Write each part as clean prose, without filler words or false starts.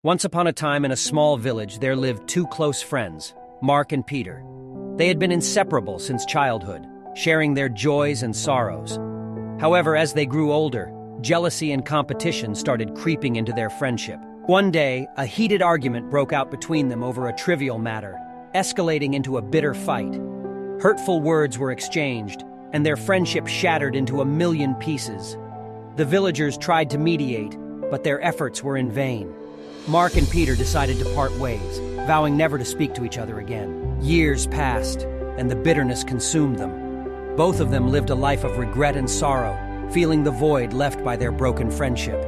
Once upon a time in a small village, there lived two close friends, Mark and Peter. They had been inseparable since childhood, sharing their joys and sorrows. However, as they grew older, jealousy and competition started creeping into their friendship. One day, a heated argument broke out between them over a trivial matter, escalating into a bitter fight. Hurtful words were exchanged, and their friendship shattered into a million pieces. The villagers tried to mediate, but their efforts were in vain. Mark and Peter decided to part ways, vowing never to speak to each other again. Years passed, and the bitterness consumed them. Both of them lived a life of regret and sorrow, feeling the void left by their broken friendship.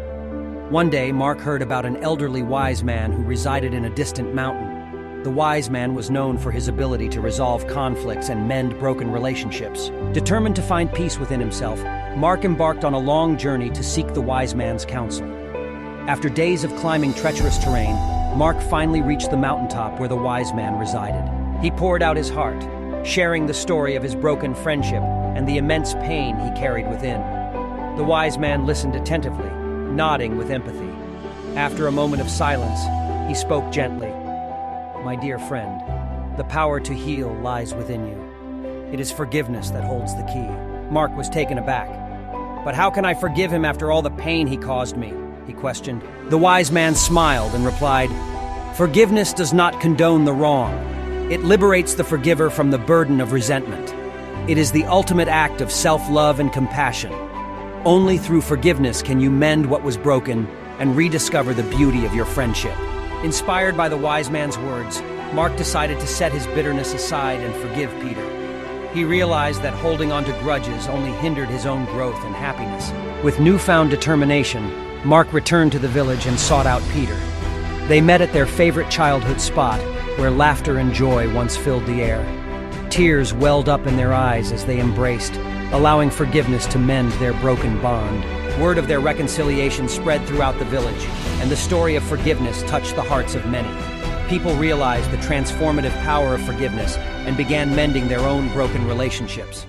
One day, Mark heard about an elderly wise man who resided in a distant mountain. The wise man was known for his ability to resolve conflicts and mend broken relationships. Determined to find peace within himself, Mark embarked on a long journey to seek the wise man's counsel. After days of climbing treacherous terrain, Mark finally reached the mountaintop where the wise man resided. He poured out his heart, sharing the story of his broken friendship and the immense pain he carried within. The wise man listened attentively, nodding with empathy. After a moment of silence, he spoke gently. "My dear friend, the power to heal lies within you. It is forgiveness that holds the key." Mark was taken aback. "But how can I forgive him after all the pain he caused me?" he questioned. The wise man smiled and replied, "Forgiveness does not condone the wrong. It liberates the forgiver from the burden of resentment. It is the ultimate act of self-love and compassion. Only through forgiveness can you mend what was broken and rediscover the beauty of your friendship." Inspired by the wise man's words, Mark decided to set his bitterness aside and forgive Peter. He realized that holding on to grudges only hindered his own growth and happiness. With newfound determination, Mark returned to the village and sought out Peter. They met at their favorite childhood spot, where laughter and joy once filled the air. Tears welled up in their eyes as they embraced, allowing forgiveness to mend their broken bond. Word of their reconciliation spread throughout the village, and the story of forgiveness touched the hearts of many. People realized the transformative power of forgiveness and began mending their own broken relationships.